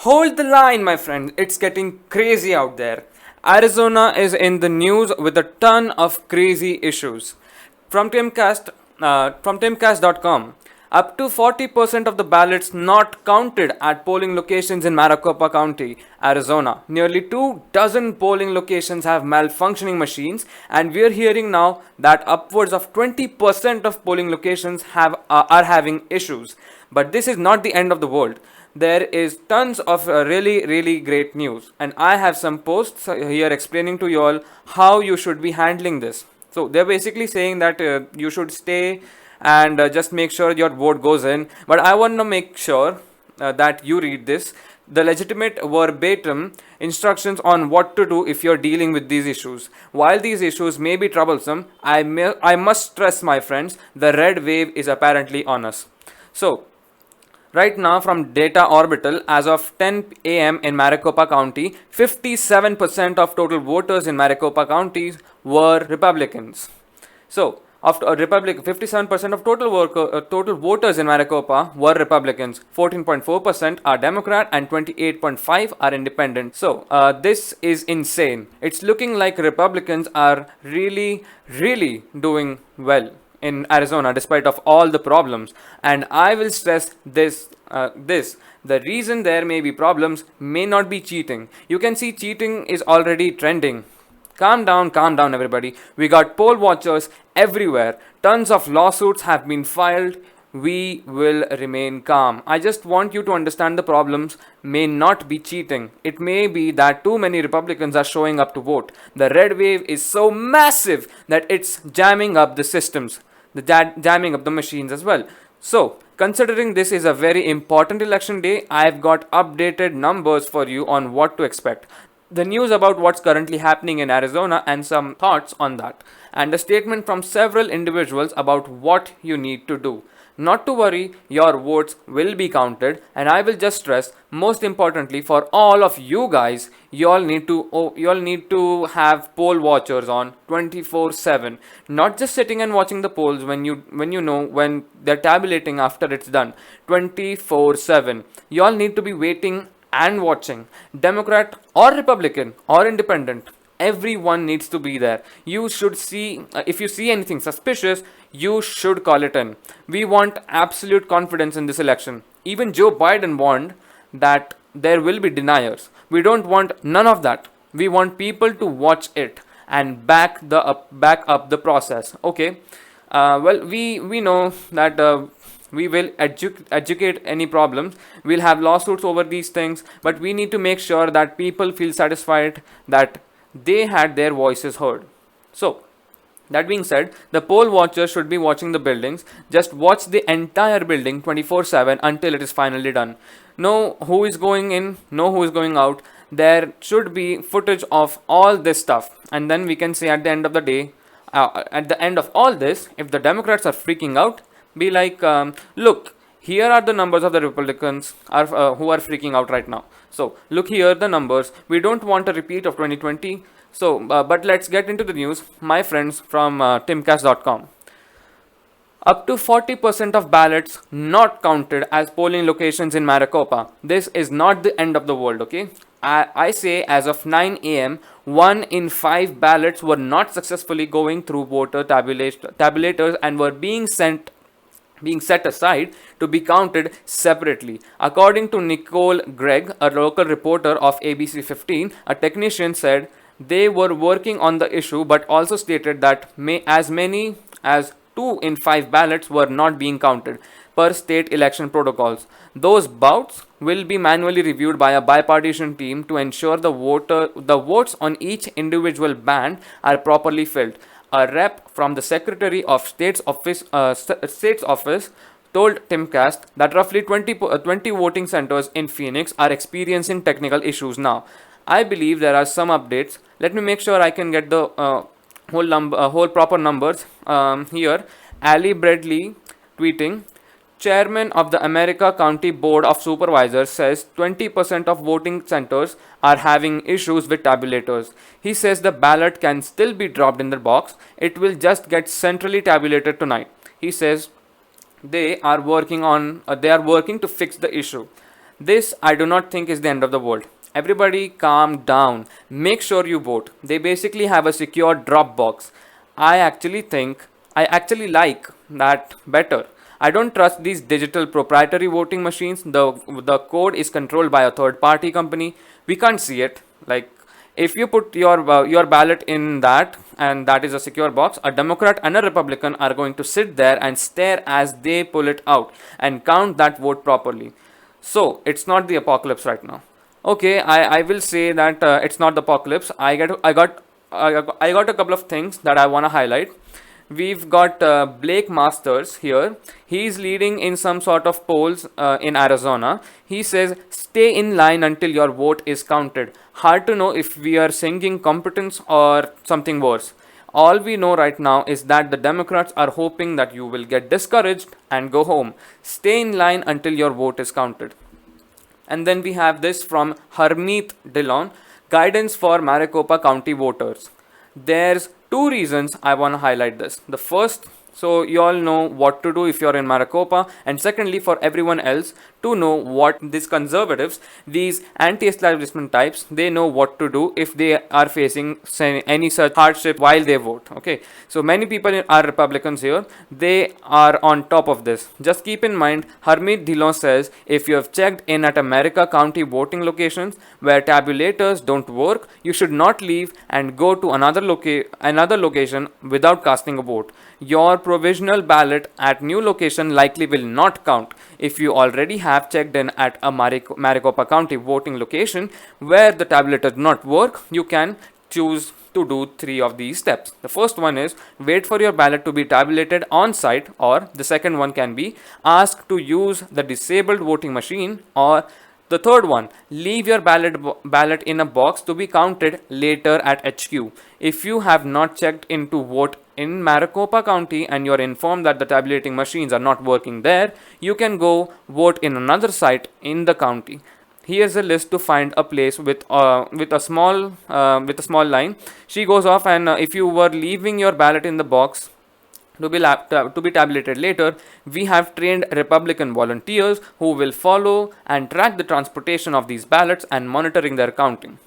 Hold the line, my friend. It's getting crazy out there. Arizona is in the news with a ton of crazy issues. From Timcast.com, up to 40% of the ballots not counted at polling locations in Maricopa County, Arizona. Nearly 2 dozen polling locations have malfunctioning machines, and we're hearing now that upwards of 20% of polling locations are having issues. But this is not the end of the world. There is tons of really great news, and I have some posts here explaining to you all how you should be handling this. So they're basically saying that you should stay and just make sure your vote goes in, but I want to make sure that you read this, the legitimate verbatim instructions on what to do if you're dealing with these issues. While these issues may be troublesome, I must stress, my friends, the red wave is apparently on us. So right now, from Data Orbital, as of 10 a.m. in Maricopa County, 57% of total voters in Maricopa County were Republicans. So, of 57% of total voters in Maricopa were Republicans. 14.4% are Democrat, and 28.5 are Independent. So, this is insane. It's looking like Republicans are really doing well in Arizona despite of all the problems, and I will stress this the reason there may be problems may not be cheating. You can see cheating is already trending. Calm down everybody. We got poll watchers everywhere. Tons of lawsuits have been filed. We will remain calm. I just want you to understand the problems may not be cheating. It may be that too many Republicans are showing up to vote. The red wave is so massive that it's jamming up the systems, jamming up the machines as well. So, considering this is a very important election day, I've got updated numbers for you on what to expect, the news about what's currently happening in Arizona, and some thoughts on that, and a statement from several individuals about what you need to do. Not to worry, your votes will be counted, and I will just stress, most importantly for all of you guys, you all need to have poll watchers on 24/7, not just sitting and watching the polls when they're tabulating after it's done. 24/7, you all need to be waiting and watching. Democrat or Republican or Independent, everyone needs to be there. You should see, if you see anything suspicious, you should call it in. We want absolute confidence in this election. Even Joe Biden warned that there will be deniers. We don't want none of that. We want people to watch it and back up the process. Okay. Well, we know that we will educate any problems. We'll have lawsuits over these things, but we need to make sure that people feel satisfied that they had their voices heard. So, that being said, the poll watchers should be watching the buildings. Just watch the entire building 24/7 until it is finally done. Know who is going in, know who is going out. There should be footage of all this stuff, and then we can say at the end of the day, at the end of all this, if the Democrats are freaking out, be like, look, here are the numbers of the Republicans who are freaking out right now. So look here, the numbers. We don't want a repeat of 2020. So, but let's get into the news, my friends from timcast.com. Up to 40% of ballots not counted as polling locations in Maricopa. This is not the end of the world, okay? I say as of 9 a.m., 1 in 5 ballots were not successfully going through voter tabulators and were being set aside to be counted separately. According to Nicole Gregg, a local reporter of ABC 15, a technician said they were working on the issue, but also stated that as many as 2 in 5 ballots were not being counted per state election protocols. Those votes will be manually reviewed by a bipartisan team to ensure the votes on each individual band are properly filled. A rep from the Secretary of State's office told Timcast that roughly 20 voting centers in Phoenix are experiencing technical issues now. I believe there are some updates. Let me make sure I can get the whole proper numbers here. Ali Bradley tweeting, Chairman of the America County Board of Supervisors says 20% of voting centers are having issues with tabulators. He says the ballot can still be dropped in the box. It will just get centrally tabulated tonight. He says they are working to fix the issue. This I do not think is the end of the world. Everybody calm down. Make sure you vote. They basically have a secure drop box. I actually like that better. I don't trust these digital proprietary voting machines. The code is controlled by a third party company. We can't see it. Like, if you put your ballot in that, and that is a secure box, a Democrat and a Republican are going to sit there and stare as they pull it out and count that vote properly. So it's not the apocalypse right now. Okay, I will say that it's not the apocalypse. I got a couple of things that I want to highlight. We've got Blake Masters here. He's leading in some sort of polls in Arizona. He says, stay in line until your vote is counted. Hard to know if we are singing competence or something worse. All we know right now is that the Democrats are hoping that you will get discouraged and go home. Stay in line until your vote is counted. And then we have this from Harmeet Dillon, guidance for Maricopa County voters. There's two reasons I want to highlight this. The first, so you all know what to do if you're in Maricopa, and secondly, for everyone else to know what these conservatives, these anti-establishment types, they know what to do if they are facing any such hardship while they vote. Okay, so many people are Republicans here. They are on top of this. Just keep in mind, Harmeet Dhillon says if you have checked in at America County voting locations where tabulators don't work, you should not leave and go to another location without casting a vote. Your provisional ballot at new location likely will not count. If you already have checked in at a Maricopa County voting location where the tabulator does not work, you can choose to do three of these steps. The first one is wait for your ballot to be tabulated on site, or the second one can be ask to use the disabled voting machine, or the third one, leave your ballot in a box to be counted later at HQ. If you have not checked in to vote in Maricopa County and you are informed that the tabulating machines are not working there, you can go vote in another site in the county. Here's a list to find a place with a small line. She goes off, and if you were leaving your ballot in the box to be tabulated later, we have trained Republican volunteers who will follow and track the transportation of these ballots and monitor their counting.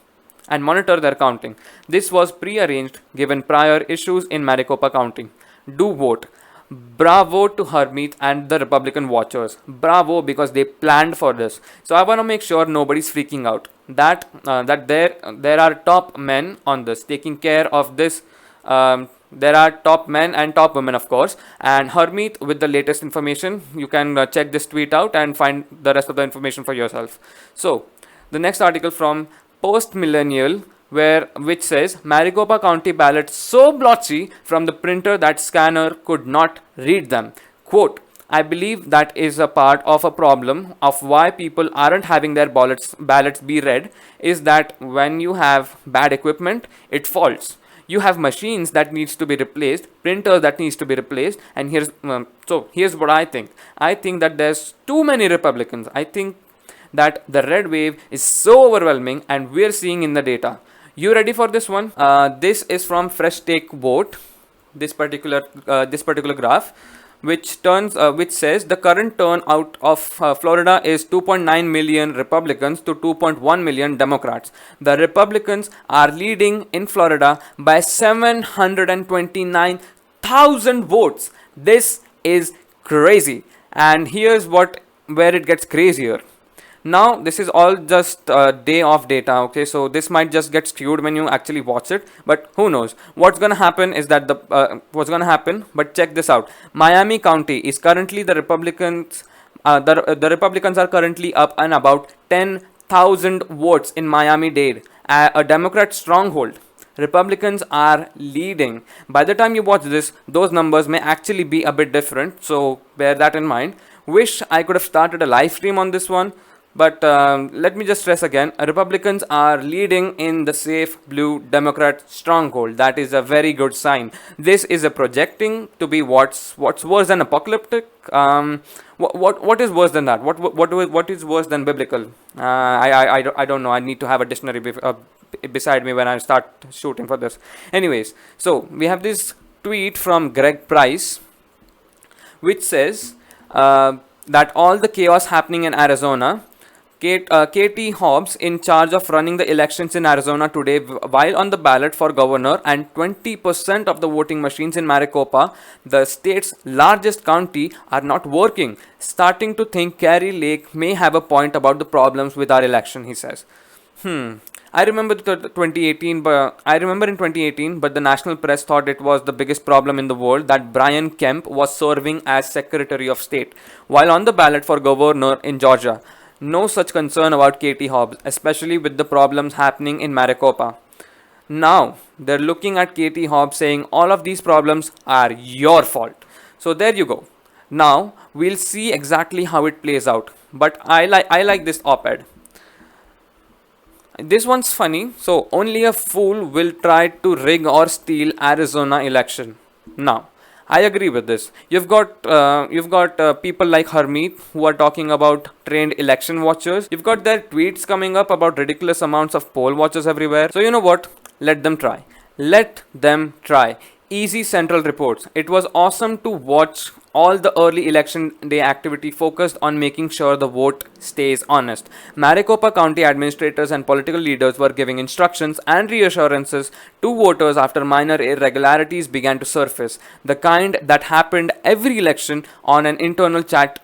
This was pre-arranged given prior issues in Maricopa County. Do vote. Bravo to Harmeet and the Republican watchers. Bravo, because they planned for this. So I want to make sure nobody's freaking out. That there are top men on this taking care of this. There are top men and top women, of course. And Harmeet, with the latest information, you can check this tweet out and find the rest of the information for yourself. So, the next article from Post Millennial, which says Maricopa County ballots so blotchy from the printer that scanner could not read them. Quote, I believe that is a part of a problem of why people aren't having their ballots be read, is that when you have bad equipment, it faults. You have machines that needs to be replaced, printers that needs to be replaced, and here's what I think. I think that there's too many Republicans. I think that the red wave is so overwhelming, and we're seeing in the data. You ready for this one? This is from Fresh Take Vote. This particular graph, which says the current turnout of Florida is 2.9 million Republicans to 2.1 million Democrats. The Republicans are leading in Florida by 729,000 votes. This is crazy. And here's where it gets crazier. Now, this is all just day of data, okay? So this might just get skewed when you actually watch it, but who knows? What's gonna happen is that but check this out. Miami County is currently the Republicans are currently up and about 10,000 votes in Miami-Dade, a Democrat stronghold. Republicans are leading. By the time you watch this, those numbers may actually be a bit different, so bear that in mind. Wish I could have started a live stream on this one. But let me just stress again, Republicans are leading in the safe blue Democrat stronghold. That is a very good sign. This is a projecting to be what's worse than apocalyptic. What is worse than that? What is worse than biblical? I don't know. I need to have a dictionary beside me when I start shooting for this. Anyways, so we have this tweet from Greg Price, which says that all the chaos happening in Arizona Katie Hobbs in charge of running the elections in Arizona today while on the ballot for governor, and 20% of the voting machines in Maricopa, the state's largest county, are not working. Starting to think Carrie Lake may have a point about the problems with our election, he says. I remember 2018, but I remember in 2018, but the national press thought it was the biggest problem in the world that Brian Kemp was serving as Secretary of State while on the ballot for governor in Georgia. No such concern about Katie Hobbs, especially with the problems happening in Maricopa. Now they're looking at Katie Hobbs saying all of these problems are your fault. So there you go. Now we'll see exactly how it plays out. But I like this op-ed. This one's funny. So only a fool will try to rig or steal Arizona election. Now, I agree with this. You've got people like Hermeet who are talking about trained election watchers. You've got their tweets coming up about ridiculous amounts of poll watchers everywhere. So you know what? Let them try. Let them try. Easy Central reports. It was awesome to watch all the early election day activity focused on making sure the vote stays honest. Maricopa County administrators and political leaders were giving instructions and reassurances to voters after minor irregularities began to surface, the kind that happened every election on an internal chat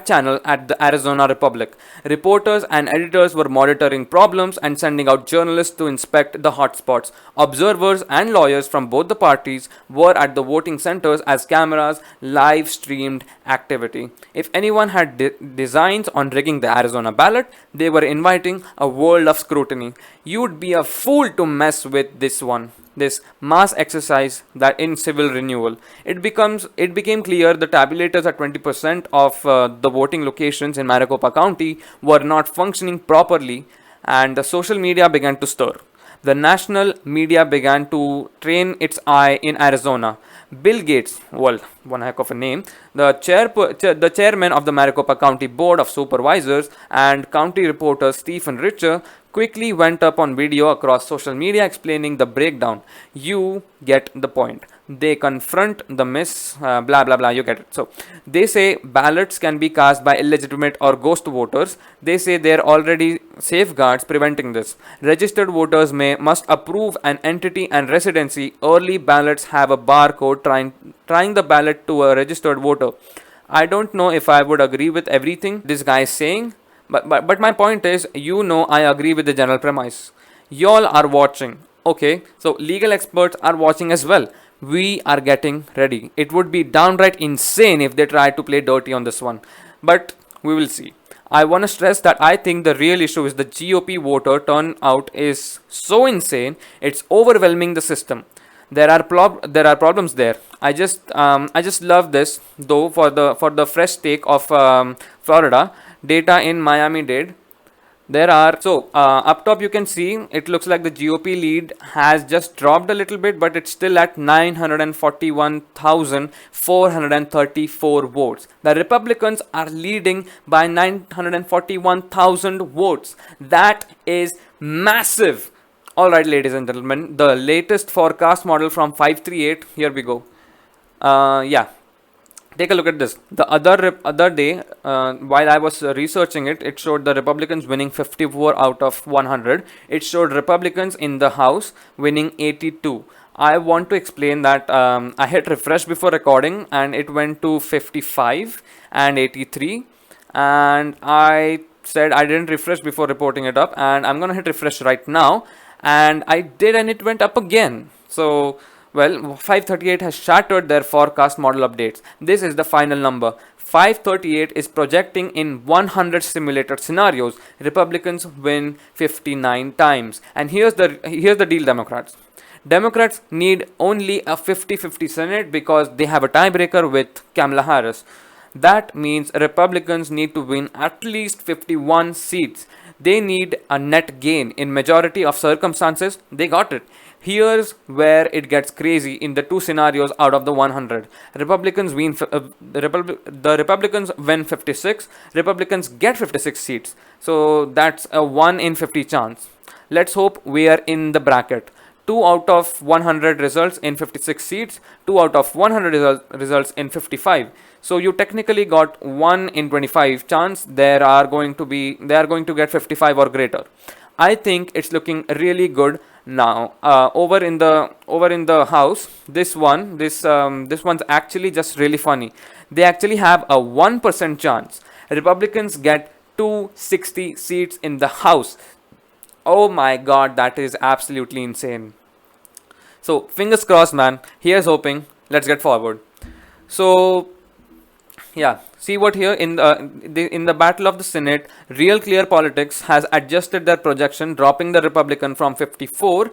channel at the Arizona Republic. Reporters and editors were monitoring problems and sending out journalists to inspect the hotspots. Observers and lawyers from both the parties were at the voting centers as cameras live streamed activity. If anyone had designs on rigging the Arizona ballot, they were inviting a world of scrutiny. You'd be a fool to mess with this mass exercise that in civil renewal. It became clear the tabulators at 20% of the voting locations in Maricopa County were not functioning properly, and the social media began to stir. The national media began to train its eye in Arizona. Bill Gates, well, one heck of a name, the chairman of the Maricopa County Board of Supervisors, and county reporter Stephen Richer quickly went up on video across social media explaining the breakdown. You get the point. They confront the blah blah blah, you get it. So they say ballots can be cast by illegitimate or ghost voters. They say there are already safeguards preventing this. Registered voters must approve an entity and residency. Early ballots have a barcode trying the ballot to a registered voter. I don't know if I would agree with everything this guy is saying, but my point is, I agree with the general premise. Y'all are watching. Okay, so legal experts are watching as well. We are getting ready. It would be downright insane if they try to play dirty on this one. But we will see. I want to stress that I think the real issue is the GOP voter turnout is so insane, it's overwhelming the system. There are problems there. I just love this though for the fresh take of Florida data in Miami-Dade. There are up top you can see it looks like the GOP lead has just dropped a little bit, but it's still at 941,434 votes. The Republicans are leading by 941,000 votes. That is massive. All right, ladies and gentlemen, the latest forecast model from 538. Here we go. Yeah. Take a look at this. The other day, while I was researching it, it showed the Republicans winning 54 out of 100. It showed Republicans in the House winning 82. I want to explain that I hit refresh before recording and it went to 55 and 83. And I said I didn't refresh before reporting it up. And I'm going to hit refresh right now. And I did, and it went up again. So, well, 538 has shattered their forecast model updates. This is the final number. 538 is projecting in 100 simulated scenarios. Republicans win 59 times. And here's the deal, Democrats. Democrats need only a 50-50 Senate because they have a tiebreaker with Kamala Harris. That means Republicans need to win at least 51 seats. They need a net gain. In majority of circumstances, they got it. Here's where it gets crazy in the two scenarios out of the 100. The Republicans win 56. Republicans get 56 seats. So that's a 1 in 50 chance. Let's hope we are in the bracket. 2 out of 100 results in 56 seats, 2 out of 100 results in 55. So you technically got 1 in 25 chance they are going to get 55 or greater. I think it's looking really good now. Over in the house, this one's actually just really funny. They actually have a 1% chance. Republicans get 260 seats in the house. Oh my god, that is absolutely insane. So fingers crossed, man. Here's hoping. Let's get forward. So yeah, see what here in the battle of the Senate, Real Clear Politics has adjusted their projection, dropping the Republican from 54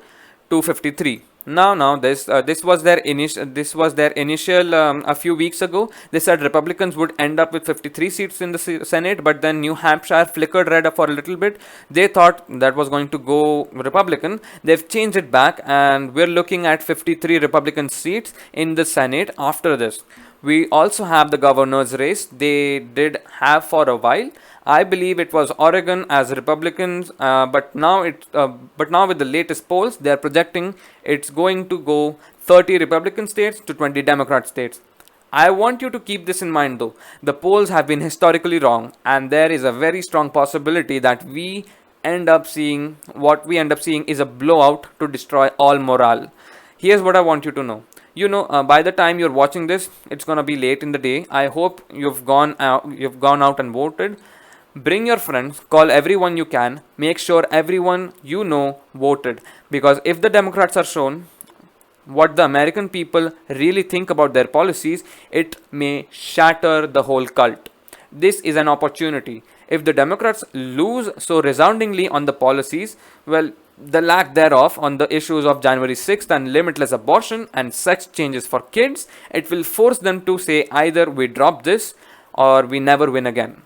to 53. Now this was their initial a few weeks ago. They said Republicans would end up with 53 seats in the Senate, but then New Hampshire flickered red for a little bit. They thought that was going to go Republican. They've changed it back, and we're looking at 53 Republican seats in the Senate after this. We also have the governor's race. They did have for a while. I believe it was Oregon as Republicans, but now with the latest polls, they are projecting it's going to go 30 Republican states to 20 Democrat states. I want you to keep this in mind though. The polls have been historically wrong, and there is a very strong possibility that what we end up seeing is a blowout to destroy all morale. Here's what I want you to know. By the time you're watching this, it's gonna be late in the day. I hope you've gone out and voted. Bring your friends, call everyone you can, make sure everyone you know voted. Because if the Democrats are shown what the American people really think about their policies, it may shatter the whole cult. This is an opportunity. If the Democrats lose so resoundingly on the policies, well, the lack thereof on the issues of January 6th and limitless abortion and sex changes for kids, it will force them to say either we drop this or we never win again.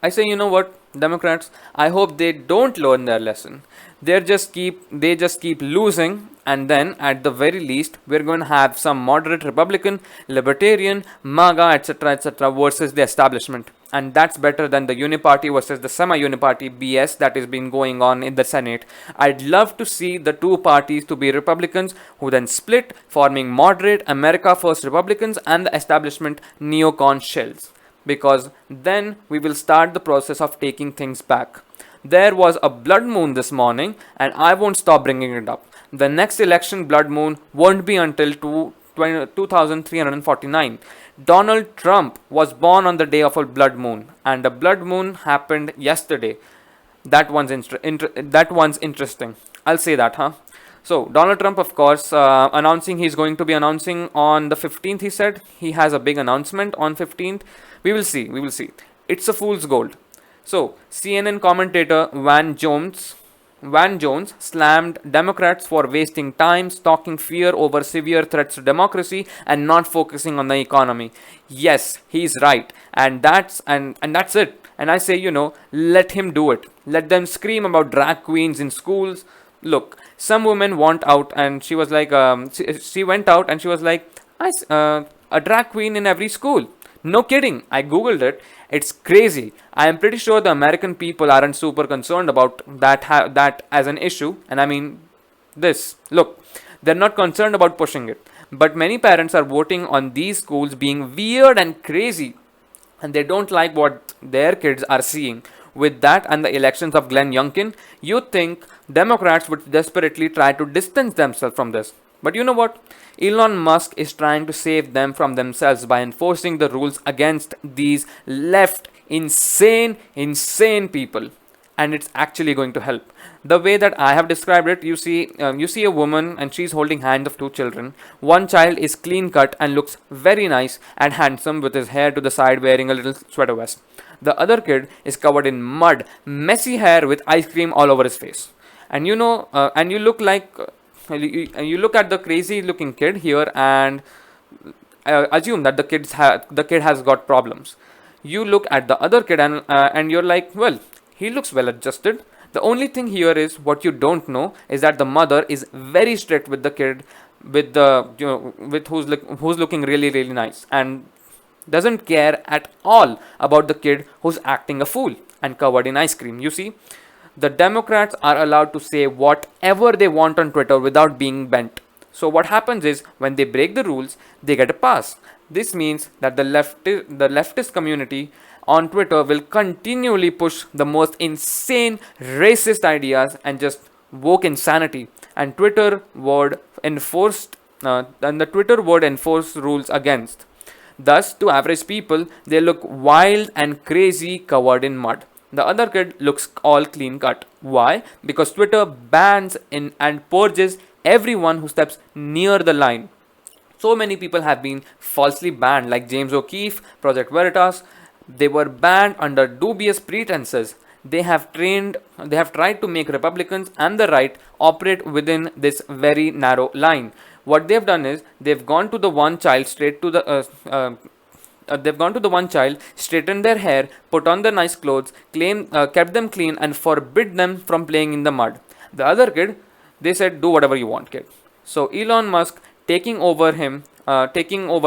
I say, you know what, Democrats, I hope they don't learn their lesson. They just keep losing, and then at the very least, we're going to have some moderate Republican, Libertarian, MAGA, etc. versus the establishment. And that's better than the uniparty versus the semi-uniparty BS that has been going on in the Senate. I'd love to see the two parties to be Republicans who then split, forming moderate America First Republicans and the establishment neocon shells. Because then we will start the process of taking things back. There was a blood moon this morning, and I won't stop bringing it up. The next election blood moon won't be until 2349. Donald Trump was born on the day of a blood moon, and the blood moon happened yesterday. That one's interesting. I'll say that, huh? So Donald Trump, of course, he's going to be announcing on the 15th. He said he has a big announcement on 15th. We will see. It's a fool's gold. So CNN commentator Van Jones slammed Democrats for wasting time stalking fear over severe threats to democracy and not focusing on the economy. Yes, he's right, and that's it. And I say, let him do it. Let them scream about drag queens in schools. Look, some women want out, and she was like, she went out and she was like, a drag queen in every school. No kidding. I googled it. It's crazy. I am pretty sure the American people aren't super concerned about that as an issue. And I mean this. Look, they're not concerned about pushing it. But many parents are voting on these schools being weird and crazy, and they don't like what their kids are seeing. With that and the elections of Glenn Youngkin, you'd think Democrats would desperately try to distance themselves from this. But you know what? Elon Musk is trying to save them from themselves by enforcing the rules against these left insane people. And it's actually going to help. The way that I have described it, you see a woman and she's holding hands of two children. One child is clean cut and looks very nice and handsome with his hair to the side wearing a little sweater vest. The other kid is covered in mud, messy hair with ice cream all over his face. And you look at the crazy looking kid here and assume that the kid has got problems. You look at the other kid and you're like, well, he looks well adjusted. The only thing here is what you don't know is that the mother is very strict with the kid, with who's looking really nice, and doesn't care at all about the kid who's acting a fool and covered in ice cream. You see, The Democrats are allowed to say whatever they want on Twitter without being bent. So what happens is when they break the rules, they get a pass. This means that the leftist community on Twitter will continually push the most insane racist ideas and just woke insanity. And the Twitter would enforce rules against. Thus, to average people, they look wild and crazy covered in mud. The other kid looks all clean cut. Why? Because Twitter bans in and purges everyone who steps near the line. So many people have been falsely banned, like James O'Keefe, Project Veritas. They were banned under dubious pretenses. They have tried to make Republicans and the right operate within this very narrow line. What they've done is they've gone to the one child straightened their hair, put on their nice clothes, kept them clean, and forbid them from playing in the mud. The other kid, they said, do whatever you want, kid. So Elon Musk taking over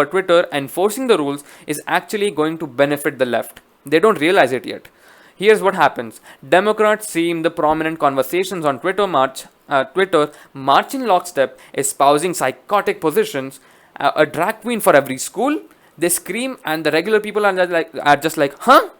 Twitter and forcing the rules is actually going to benefit the left. They don't realize it yet. Here's what happens. Democrats see in the prominent conversations on Twitter march in lockstep, espousing psychotic positions, a drag queen for every school. They scream and the regular people are just like, huh?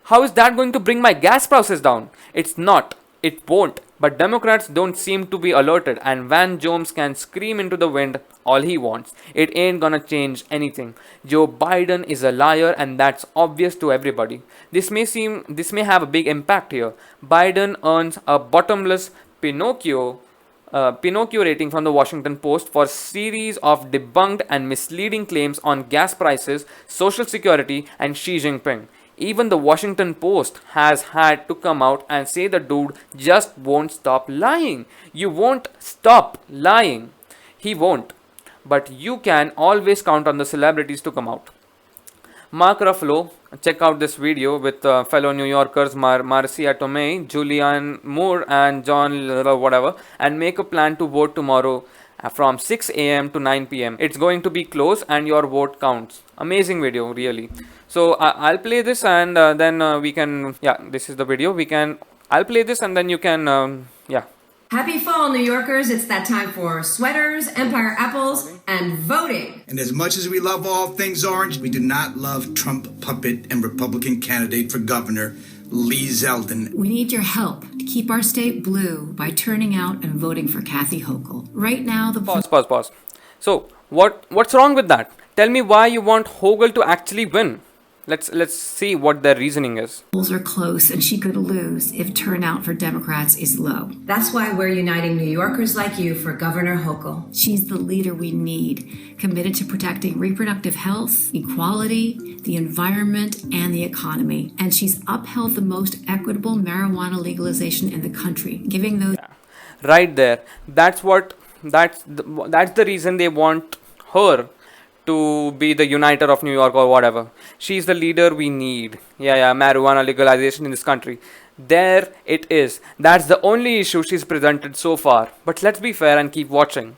How is that going to bring my gas prices down? It's not. It won't. But Democrats don't seem to be alerted, and Van Jones can scream into the wind all he wants. It ain't gonna change anything. Joe Biden is a liar, and that's obvious to everybody. This may have a big impact here. Biden earns a bottomless Pinocchio rating from the Washington Post for series of debunked and misleading claims on gas prices, social security, and Xi Jinping. Even the Washington Post has had to come out and say the dude just won't stop lying. You won't stop lying. He won't. But you can always count on the celebrities to come out. Mark Ruffalo, check out this video with fellow New Yorkers Marcia Tomei, Julianne Moore, and John whatever, and make a plan to vote tomorrow from 6 a.m. to 9 p.m. It's going to be close and your vote counts. Amazing video, really. So I'll play this and then we can, this is the video. I'll play this and then you can, Happy fall, New Yorkers. It's that time for sweaters, Empire apples, and voting. And as much as we love all things orange, we do not love Trump puppet and Republican candidate for governor, Lee Zeldin. We need your help to keep our state blue by turning out and voting for Kathy Hochul. Right now, the... Pause. So, what's wrong with that? Tell me why you want Hochul to actually win. Let's see what their reasoning is. Polls are close and she could lose if turnout for Democrats is low. That's why we're uniting New Yorkers like you for Governor Hochul. She's the leader we need, committed to protecting reproductive health, equality, the environment, and the economy. And she's upheld the most equitable marijuana legalization in the country, giving those... Right there. That's the reason they want her to be the uniter of New York or whatever. She's the leader we need. Marijuana legalization in this country. There it is. That's the only issue she's presented so far. But let's be fair and keep watching.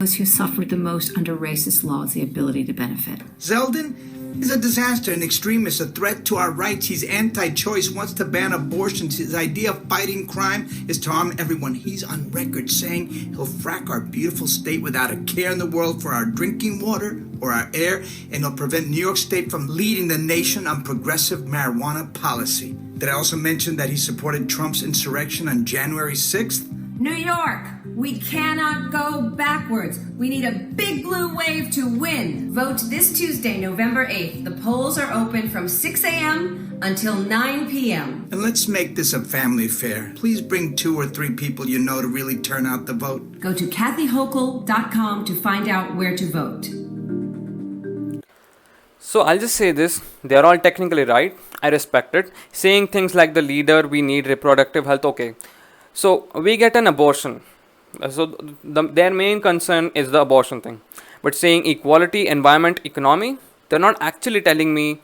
Those who suffered the most under racist laws the ability to benefit. Zeldin is a disaster, an extremist, a threat to our rights. He's anti-choice, wants to ban abortions. His idea of fighting crime is to harm everyone. He's on record saying he'll frack our beautiful state without a care in the world for our drinking water or our air, and he'll prevent New York State from leading the nation on progressive marijuana policy. Did I also mention that he supported Trump's insurrection on January 6th? New York, we cannot go backwards. We need a big blue wave to win. Vote this Tuesday, November 8th. The polls are open from 6 a.m. until 9 p.m. And let's make this a family affair. Please bring 2 or 3 people you know to really turn out the vote. Go to kathyhochul.com to find out where to vote. So I'll just say this, they're all technically right, I respect it. Saying things like the leader, we need reproductive health, okay. So we get an abortion. So their main concern is the abortion thing. But saying equality, environment, economy, they're not actually telling me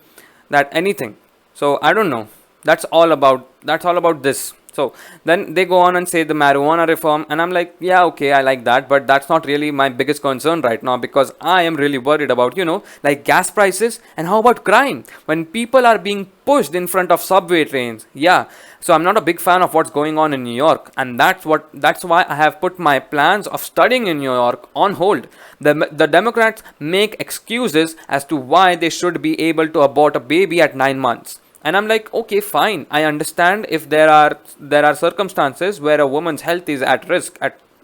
that anything. So I don't know. That's all about this. So then they go on and say the marijuana reform, and I'm like, yeah, okay, I like that, but that's not really my biggest concern right now, because I am really worried about, like gas prices. And how about crime? When people are being pushed in front of subway trains. Yeah. So I'm not a big fan of what's going on in New York, and that's why I have put my plans of studying in New York on hold. The Democrats make excuses as to why they should be able to abort a baby at 9 months. And I'm like, okay, fine. I understand if there are circumstances where a woman's health is at risk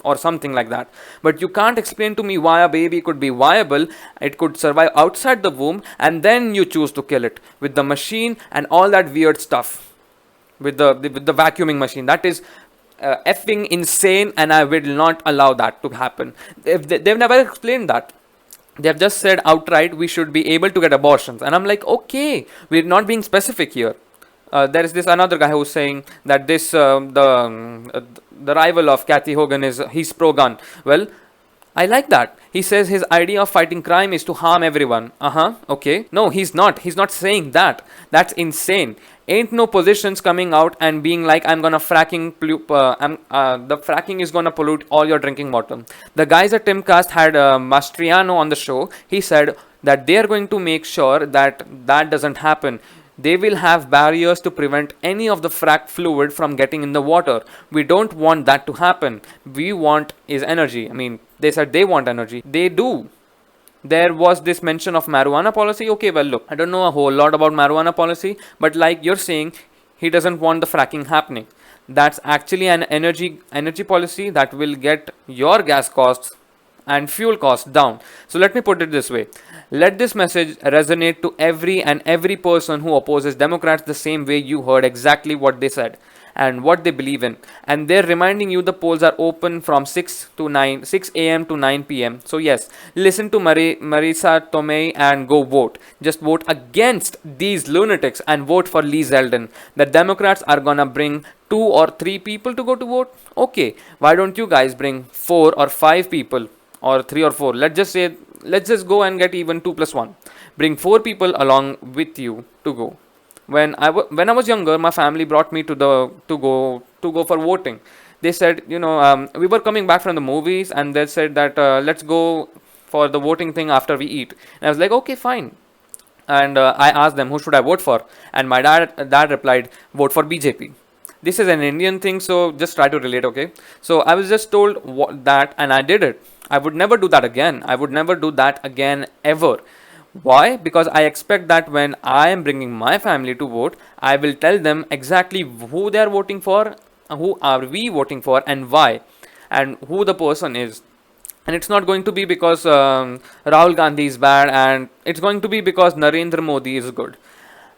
or something like that. But you can't explain to me why a baby could be viable, it could survive outside the womb, and then you choose to kill it with the machine and all that weird stuff, with the vacuuming machine. That is effing insane, and I will not allow that to happen. They've never explained that. They have just said outright we should be able to get abortions, and I'm like, okay, we're not being specific here. There is this another guy who's saying that the rival of Kathy Hogan he's pro-gun. Well, I like that. He says his idea of fighting crime is to harm everyone. Okay. No, he's not. He's not saying that. That's insane. Ain't no positions coming out and being like, I'm gonna the fracking is gonna pollute all your drinking water. The guys at Timcast had Mastriano on the show. He said that they are going to make sure that that doesn't happen. They will have barriers to prevent any of the frack fluid from getting in the water. We don't want that to happen. We want is energy. I mean, they said they want energy. They do. There was this mention of marijuana policy. Okay, well, look, I don't know a whole lot about marijuana policy, but like you're saying, he doesn't want the fracking happening. That's actually an energy policy that will get your gas costs and fuel costs down. So let me put it this way. Let this message resonate to every person who opposes Democrats the same way you heard exactly what they said and what they believe in. And they're reminding you the polls are open from 6 a.m. to 9 p.m. So yes, listen to Marisa Tomei and go vote. Just vote against these lunatics and vote for Lee Zeldin. The Democrats are gonna bring 2 or 3 people to go to vote. Okay, why don't you guys bring 4 or 5 people, or 3 or 4? Let's just go and get even 2 plus 1. Bring 4 people along with you to go. When I was younger, my family brought me to go for voting. They said, we were coming back from the movies, and they said that let's go for the voting thing after we eat. And I was like, okay, fine. And I asked them, who should I vote for? And my dad replied, vote for BJP. This is an Indian thing, so just try to relate, okay? So I was just told that, and I did it. I would never do that again. I would never do that again ever. Why? Because I expect that when I am bringing my family to vote, I will tell them exactly who they are voting for, who are we voting for, and why, and who the person is. And it's not going to be because Rahul Gandhi is bad, and it's going to be because Narendra Modi is good.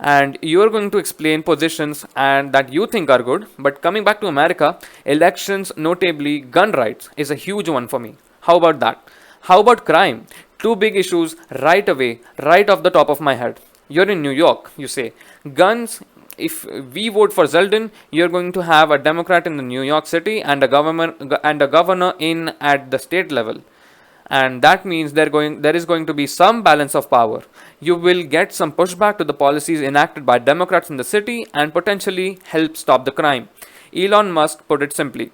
And you're going to explain positions and that you think are good. But coming back to America, elections, notably gun rights, is a huge one for me. How about that? How about crime? 2 big issues right away, right off the top of my head. You're in New York, you say. Guns, if we vote for Zeldin, you're going to have a Democrat in the New York City and a governor in at the state level. And that means there is going to be some balance of power. You will get some pushback to the policies enacted by Democrats in the city and potentially help stop the crime. Elon Musk put it simply.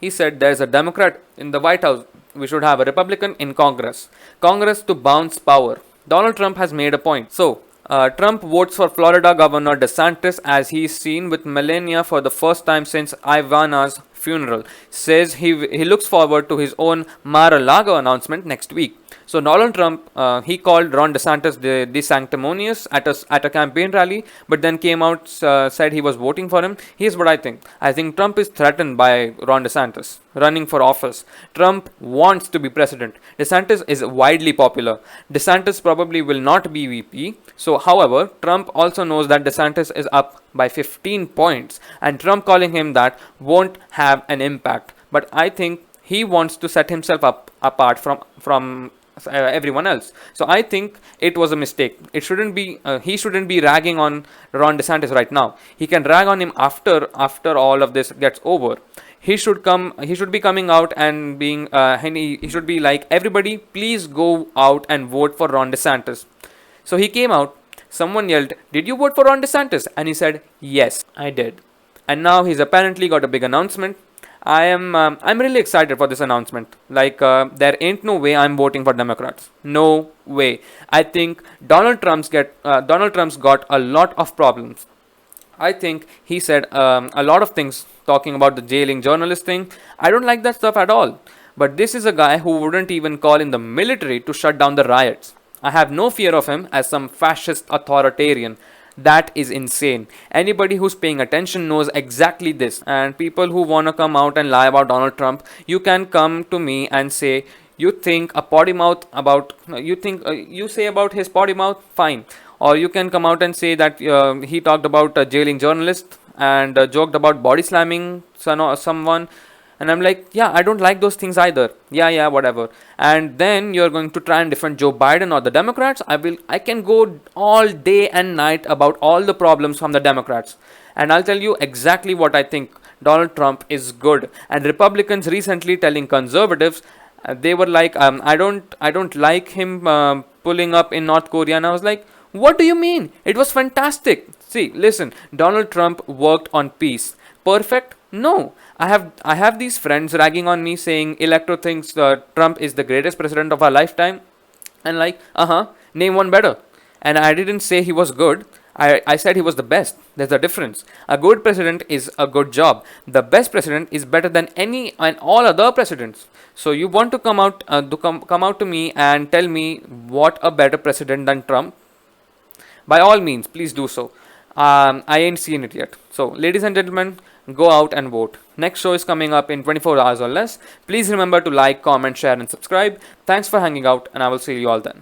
He said there's a Democrat in the White House. We should have a Republican in Congress. Congress to bounce power. Donald Trump has made a point. So, Trump votes for Florida Governor DeSantis as he is seen with Melania for the first time since Ivana's funeral. Says he looks forward to his own Mar-a-Lago announcement next week. So Donald Trump, he called Ron DeSantis the sanctimonious at a campaign rally, but then came out, said he was voting for him. Here's what I think. I think Trump is threatened by Ron DeSantis running for office. Trump wants to be president. DeSantis is widely popular. DeSantis probably will not be VP. So, however, Trump also knows that DeSantis is up by 15 points, and Trump calling him that won't have an impact. But I think he wants to set himself apart from everyone else. So I think it was a mistake. It shouldn't be. He shouldn't be ragging on Ron DeSantis right now. He can rag on him after all of this gets over. He should be coming out and being. He should be like, everybody, please go out and vote for Ron DeSantis. So he came out. Someone yelled, "Did you vote for Ron DeSantis?" And he said, "Yes, I did." and now he's apparently got a big announcement. I'm really excited for this announcement. Like, there ain't no way I'm voting for Democrats. No way. I think Donald Trump's got a lot of problems. I think he said a lot of things talking about the jailing journalist thing. I don't like that stuff at all. But this is a guy who wouldn't even call in the military to shut down the riots. I have no fear of him as some fascist authoritarian. That is insane. Anybody who's paying attention knows exactly this. And people who want to come out and lie about Donald Trump, you can come to me and say, you think a potty mouth about, you say about his potty mouth, fine. Or you can come out and say that he talked about jailing journalists and joked about body slamming someone. And I'm like, yeah, I don't like those things either. Yeah, whatever. And then you're going to try and defend Joe Biden or the Democrats. I can go all day and night about all the problems from the Democrats. And I'll tell you exactly what I think. Donald Trump is good. And Republicans recently telling conservatives, they were like, I don't like him pulling up in North Korea. And I was like, what do you mean? It was fantastic. See, listen, Donald Trump worked on peace. Perfect? No. I have these friends ragging on me saying Electro thinks Trump is the greatest president of our lifetime. And like, name one better. And I didn't say he was good. I said he was the best. There's a difference. A good president is a good job. The best president is better than any and all other presidents. So you want to come out to me and tell me what a better president than Trump? By all means, please do so. I ain't seen it yet. So, ladies and gentlemen, go out and vote. Next show is coming up in 24 hours or less. Please remember to like, comment, share, and subscribe. Thanks for hanging out, and I will see you all then.